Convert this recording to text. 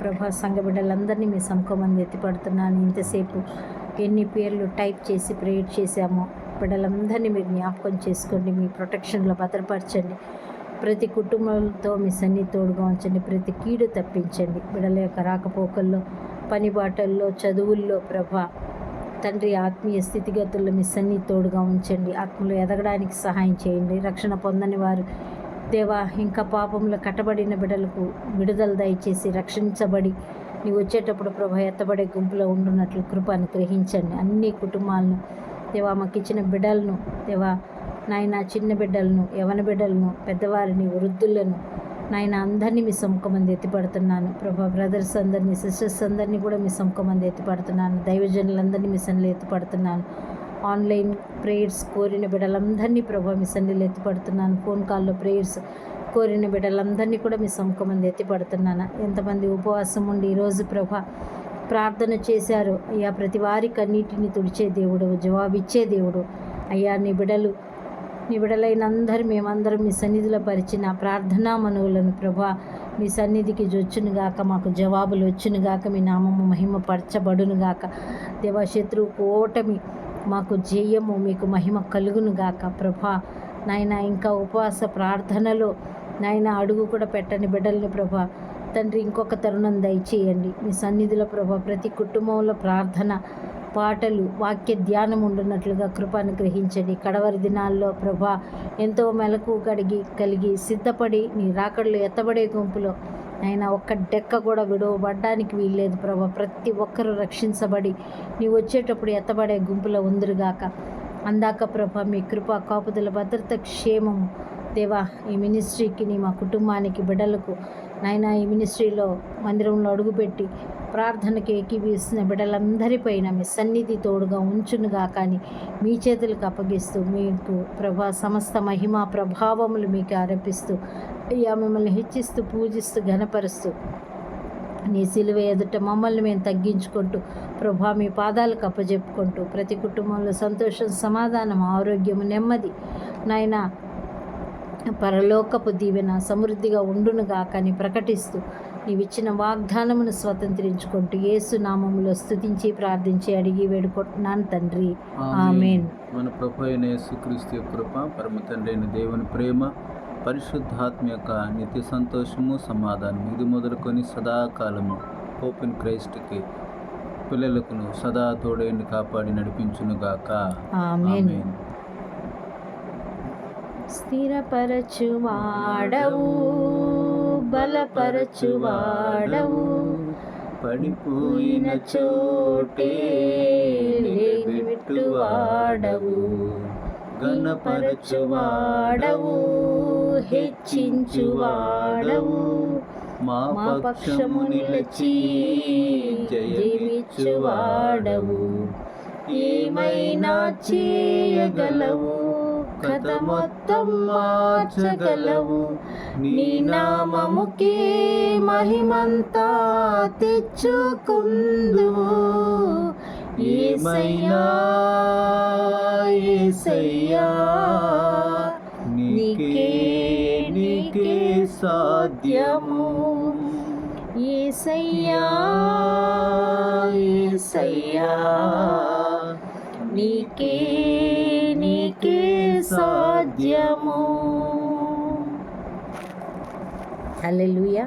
ప్రభా సంఘ బిడ్డలందరినీ మీ సముఖమంది ఎత్తిపడుతున్నాను. ఇంతసేపు ఎన్ని పేర్లు టైప్ చేసి ప్రేయర్ చేశామో బిడ్డలందరినీ మీరు జ్ఞాపకం చేసుకోండి, మీ ప్రొటెక్షన్లో భద్రపరచండి. ప్రతి కుటుంబంతో మీ సన్ని తోడుగా ఉంచండి, ప్రతి కీడు తప్పించండి. బిడ్డల యొక్క రాకపోకల్లో, పని బాటల్లో, చదువుల్లో ప్రభా తండ్రి ఆత్మీయ స్థితిగతుల్లో మీ సన్ని తోడుగా ఉంచండి. ఆత్మలో ఎదగడానికి సహాయం చేయండి. రక్షణ పొందని వారు దేవా ఇంకా పాపంలో కట్టబడిన బిడ్డలకు విడుదల దయచేసి రక్షించబడి నీవు వచ్చేటప్పుడు ప్రభా ఎత్తబడే గుంపులో ఉండున్నట్లు కృప అనుగ్రహించండి. అన్ని కుటుంబాలను దేవా మాకు ఇచ్చిన బిడ్డలను దేవా నాయన చిన్న బిడ్డలను, యవన బిడ్డలను, పెద్దవారిని, వృద్ధులను నాయన అందరినీ మీ సముఖమంది ఎత్తిపడుతున్నాను ప్రభా. బ్రదర్స్ అందరినీ, సిస్టర్స్ అందరినీ కూడా మీ సముఖమంది ఎత్తిపడుతున్నాను. దైవజనులందరినీ మీ సన్నిధిలో ఎత్తిపడుతున్నాను. ఆన్లైన్ ప్రేయర్స్ కోరిన బిడ్డలందరినీ ప్రభా మీ సన్నిధిలో ఎత్తిపడుతున్నాను. ఫోన్ కాల్లో ప్రేయర్స్ కోరిన బిడ్డలందరినీ కూడా మీ సముఖమంది ఎత్తిపడుతున్నాను. ఎంతమంది ఉపవాసం ఉండి ఈరోజు ప్రభా ప్రార్థన చేశారు అయ్యా, ప్రతి వారి కన్నీటిని తుడిచే దేవుడు, జవాబిచ్చే దేవుడు అయ్యా. నీ బిడ్డలైన అందరూ మేమందరం మీ సన్నిధిలో పరిచిన ప్రార్థనా మనవులను ప్రభా మీ సన్నిధికి జొచ్చునుగాక, మాకు జవాబులు వచ్చునుగాక, మీ నామము మహిమ పరచబడునుగాక. దేవా శత్రువుకు ఓటమి, మాకు జయము, మీకు మహిమ కలుగునుగాక ప్రభా. నాయన ఇంకా ఉపవాస ప్రార్థనలో నాయన అడుగు కూడా పెట్టని బిడ్డల్ని ప్రభా తండ్రి ఇంకొక తరుణం దయచేయండి మీ సన్నిధిలో ప్రభా. ప్రతి కుటుంబంలో ప్రార్థన, పాటలు, వాక్య ధ్యానం ఉండున్నట్లుగా కృప అనుగ్రహించండి. కడవరి దినాల్లో ప్రభా ఎంతో మెలకు కలిగి సిద్ధపడి నీ రాకడలో ఎత్తబడే గుంపులో అయినా ఒక్క డెక్క కూడా విడవబడ్డానికి వీల్లేదు ప్రభా. ప్రతి ఒక్కరూ రక్షించబడి నీవు వచ్చేటప్పుడు ఎత్తబడే గుంపులో ఉందిరుగాక. అందాక ప్రభా మీ కృప, కాపుదల, భద్రత, క్షేమము దేవా ఈ మినిస్ట్రీకి, మా కుటుంబానికి, బిడ్డలకు నాయన ఈ మినిస్ట్రీలో మందిరంలో అడుగుపెట్టి ప్రార్థనకి ఏకీభవిస్తున్న బిడ్డలందరిపైన మీ సన్నిధి తోడుగా ఉంచునుగా. కానీ మీ చేతులకు అప్పగిస్తూ మీకు ప్రభా సమస్త మహిమ ప్రభావములు మీకు ఆరోపిస్తూ అయ్యా మిమ్మల్ని హెచ్చిస్తూ, పూజిస్తూ, ఘనపరుస్తూ నీ సిలువ ఎదుట మమ్మల్ని మేము తగ్గించుకుంటూ ప్రభా మీ పాదాలకు అప్పచెప్పుకుంటూ ప్రతి కుటుంబంలో సంతోషం, సమాధానం, ఆరోగ్యము, నెమ్మది నాయన పరలోకపు దీవెన సమృద్ధిగా ఉండునుగా కానీ ప్రకటిస్తూ నీవిచ్చిన వాగ్దానమును స్వతంత్రించుకుంటూ యేసు నామములో స్తుతించి ప్రార్థించి అడిగి వేడుకుంటున్నాను తండ్రి, ఆమేన్. మన ప్రభు అయిన యేసుక్రీస్తు యొక్క కృప, పరమ తండ్రి అయిన దేవుని ప్రేమ, పరిశుద్ధాత్మ యొక్క నిత్య సంతోషము, సమాధానం ఇది మొదలుకొని సదాకాలము హోప్ ఇన్ క్రైస్ట్కి పిల్లలకును సదా తోడైండి కాపాడి నడిపించునుగాక, ఆమేన్. స్థిరపరచువాడవు, బలపరచువాడవు, పడిపోయిన చోటే నిలబెట్టువాడవు, ఘనపరచువాడవు, హెచ్చించువాడవు, మా పక్షము నిలిచి జయమిచ్చువాడవు, ఏమైనా చేయగలవు, కథ మొత్తం మార్చగలవు, నీ నామముకే మహిమంతా తెచ్చుకుందువు. యేసయ్యా యేసయ్యా నీకే సాధ్యము. యేసయ్యా యేసయ్యా నీకే సాధ్యము. హల్లెలూయా.